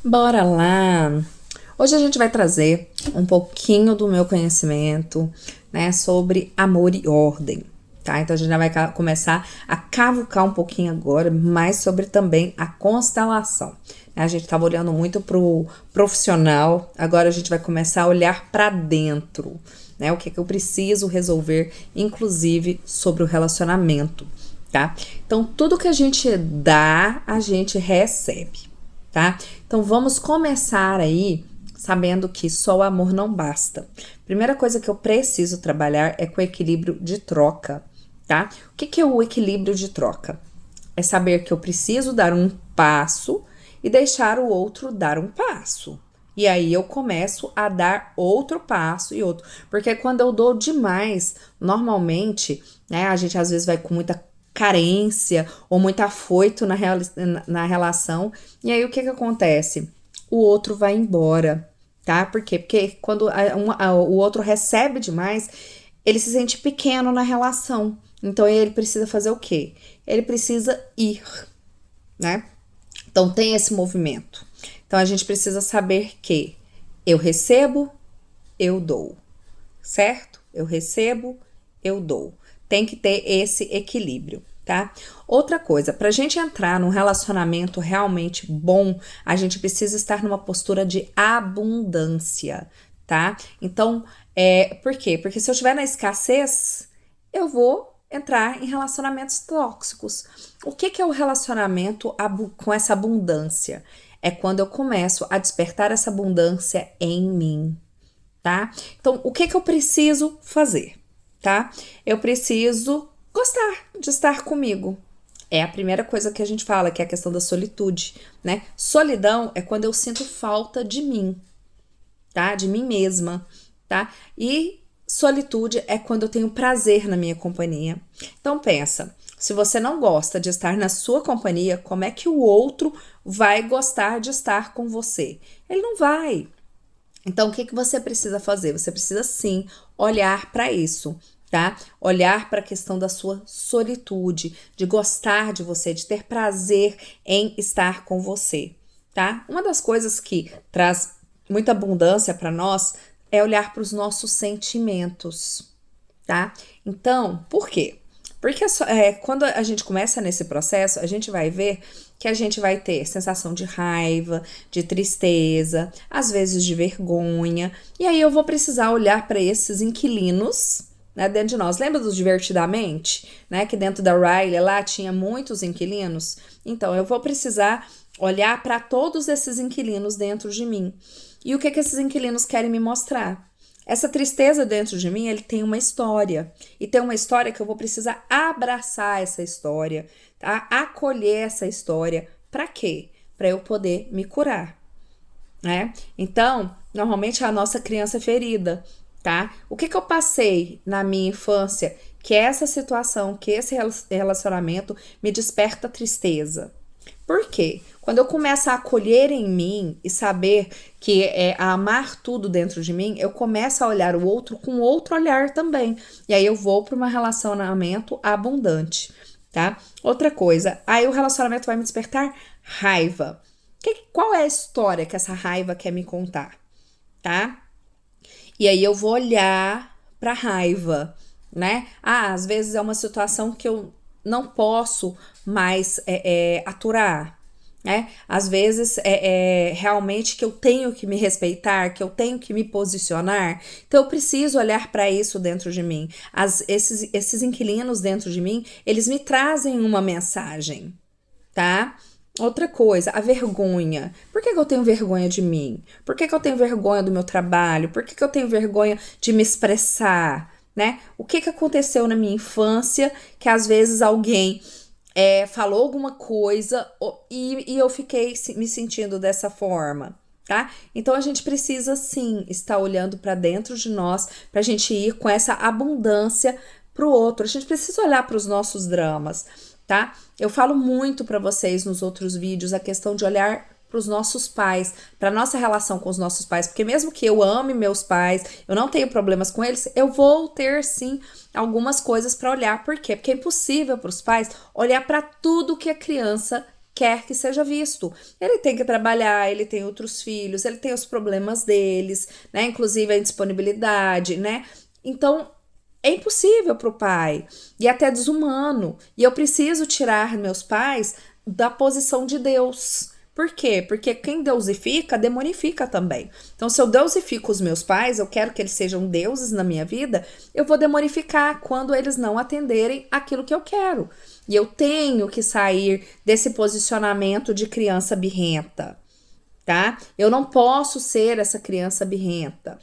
Bora lá! Hoje a gente vai trazer um pouquinho do meu conhecimento, né, sobre amor e ordem, tá? Então a gente já vai começar a cavucar um pouquinho agora, mais sobre também a constelação. A gente estava olhando muito pro profissional, agora a gente vai começar a olhar para dentro, né? O que é que eu preciso resolver, inclusive sobre o relacionamento, tá? Então tudo que a gente dá, a gente recebe, tá? Então vamos começar aí sabendo que só o amor não basta. Primeira coisa que eu preciso trabalhar é com o equilíbrio de troca, tá? O que é o equilíbrio de troca? É saber que eu preciso dar um passo e deixar o outro dar um passo. E aí eu começo a dar outro passo e outro. Porque quando eu dou demais, normalmente, né, a gente às vezes vai com muita carência ou muito afoito na relação. E aí o que acontece? O outro vai embora, tá? Por quê? Porque quando o outro recebe demais, ele se sente pequeno na relação. Então ele precisa fazer o quê? Ele precisa ir, né? Então tem esse movimento. Então a gente precisa saber que eu recebo, eu dou, certo? Eu recebo, eu dou. Tem que ter esse equilíbrio, tá? Outra coisa, pra gente entrar num relacionamento realmente bom, a gente precisa estar numa postura de abundância, tá? Então, por quê? Porque se eu estiver na escassez, eu vou entrar em relacionamentos tóxicos. O que é o relacionamento com essa abundância? É quando eu começo a despertar essa abundância em mim, tá? Então, o que eu preciso fazer, tá? Eu preciso gostar de estar comigo. É a primeira coisa que a gente fala, que é a questão da solitude, né? Solidão é quando eu sinto falta de mim, tá? De mim mesma, tá? E solitude é quando eu tenho prazer na minha companhia. Então pensa, se você não gosta de estar na sua companhia, como é que o outro vai gostar de estar com você? Ele não vai. Então, o que você precisa fazer? Você precisa sim olhar para isso, tá? Olhar para a questão da sua solitude, de gostar de você, de ter prazer em estar com você, tá? Uma das coisas que traz muita abundância para nós é olhar para os nossos sentimentos, tá? Então, por quê? Porque quando a gente começa nesse processo, a gente vai ver que a gente vai ter sensação de raiva, de tristeza, às vezes de vergonha. E aí eu vou precisar olhar para esses inquilinos, né, dentro de nós. Lembra do Divertidamente? Né, que dentro da Riley lá tinha muitos inquilinos? Então eu vou precisar olhar para todos esses inquilinos dentro de mim. E o que esses inquilinos querem me mostrar? Essa tristeza dentro de mim, ele tem uma história. E tem uma história que eu vou precisar abraçar essa história, tá? Acolher essa história. Para quê? Para eu poder me curar, né? Então, normalmente é a nossa criança ferida, tá? O que eu passei na minha infância que essa situação, que esse relacionamento me desperta tristeza? Por quê? Quando eu começo a acolher em mim e saber que é a amar tudo dentro de mim, eu começo a olhar o outro com outro olhar também. E aí eu vou para um relacionamento abundante, tá? Outra coisa, aí o relacionamento vai me despertar raiva. Qual é a história que essa raiva quer me contar, tá? E aí eu vou olhar para raiva, né? Às vezes é uma situação que eu não posso mais aturar, né? Às vezes realmente que eu tenho que me respeitar, que eu tenho que me posicionar. Então eu preciso olhar para isso dentro de mim. Esses inquilinos dentro de mim, eles me trazem uma mensagem, tá? Outra coisa, a vergonha. Por que eu tenho vergonha de mim? Por que eu tenho vergonha do meu trabalho? Por que eu tenho vergonha de me expressar? Né? O que aconteceu na minha infância que às vezes alguém falou alguma coisa e eu fiquei me sentindo dessa forma, tá? Então a gente precisa sim estar olhando para dentro de nós para a gente ir com essa abundância pro outro. A gente precisa olhar para os nossos dramas, tá? Eu falo muito para vocês nos outros vídeos a questão de olhar para os nossos pais, para nossa relação com os nossos pais, porque mesmo que eu ame meus pais, eu não tenho problemas com eles, eu vou ter sim algumas coisas para olhar. Por quê? Porque é impossível para os pais olhar para tudo que a criança quer que seja visto. Ele tem que trabalhar, ele tem outros filhos, ele tem os problemas deles, né? Inclusive a indisponibilidade, né? Então, é impossível para o pai e até desumano. E eu preciso tirar meus pais da posição de Deus. Por quê? Porque quem deusifica, demonifica também. Então, se eu deusifico os meus pais, eu quero que eles sejam deuses na minha vida, eu vou demonificar quando eles não atenderem aquilo que eu quero. E eu tenho que sair desse posicionamento de criança birrenta, tá? Eu não posso ser essa criança birrenta.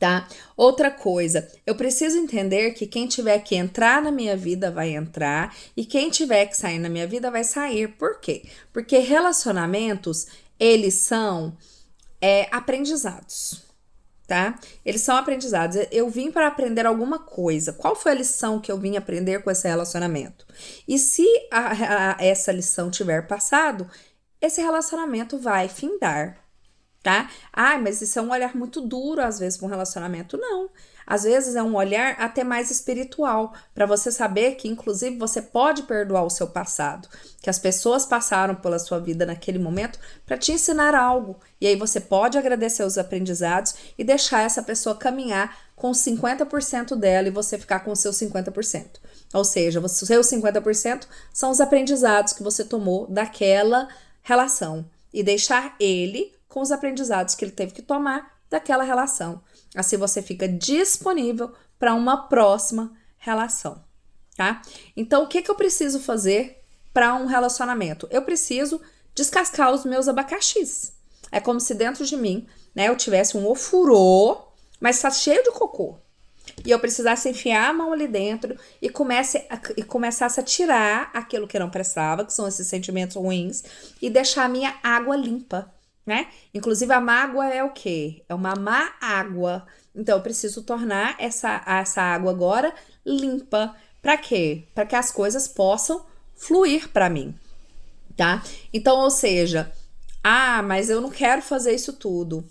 Tá? Outra coisa, eu preciso entender que quem tiver que entrar na minha vida vai entrar e quem tiver que sair na minha vida vai sair. Por quê? Porque relacionamentos, eles são aprendizados, tá? Eles são aprendizados. Eu vim para aprender alguma coisa. Qual foi a lição que eu vim aprender com esse relacionamento? E se essa lição tiver passado, esse relacionamento vai findar. Tá? Mas isso é um olhar muito duro, às vezes, para um relacionamento. Não. Às vezes é um olhar até mais espiritual, para você saber que, inclusive, você pode perdoar o seu passado, que as pessoas passaram pela sua vida naquele momento para te ensinar algo. E aí você pode agradecer os aprendizados e deixar essa pessoa caminhar com 50% dela e você ficar com os seus 50%. Ou seja, os seus 50% são os aprendizados que você tomou daquela relação e deixar ele com os aprendizados que ele teve que tomar daquela relação. Assim você fica disponível para uma próxima relação, tá? Então, o que eu preciso fazer para um relacionamento? Eu preciso descascar os meus abacaxis. É como se dentro de mim, né, eu tivesse um ofurô, mas tá cheio de cocô. E eu precisasse enfiar a mão ali dentro e começasse a tirar aquilo que não prestava, que são esses sentimentos ruins, e deixar a minha água limpa. Né? Inclusive a mágoa é o quê? É uma má água. Então eu preciso tornar essa água agora limpa. Para quê? Para que as coisas possam fluir para mim, tá? Então, ou seja, mas eu não quero fazer isso tudo.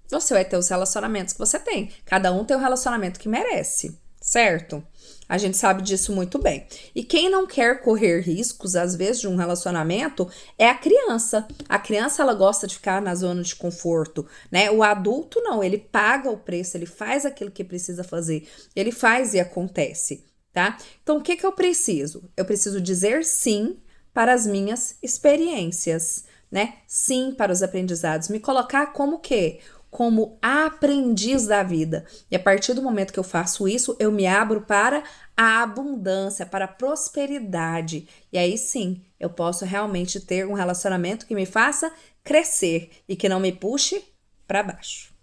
Você vai ter os relacionamentos que você tem. Cada um tem o relacionamento que merece, certo? A gente sabe disso muito bem. E quem não quer correr riscos, às vezes, de um relacionamento, é a criança. A criança, ela gosta de ficar na zona de conforto, né? O adulto, não. Ele paga o preço, ele faz aquilo que precisa fazer. Ele faz e acontece, tá? Então, o que eu preciso? Eu preciso dizer sim para as minhas experiências, né? Sim para os aprendizados. Me colocar como o quê? Como aprendiz da vida. E a partir do momento que eu faço isso, eu me abro para a abundância, para a prosperidade. E aí sim, eu posso realmente ter um relacionamento que me faça crescer e que não me puxe para baixo.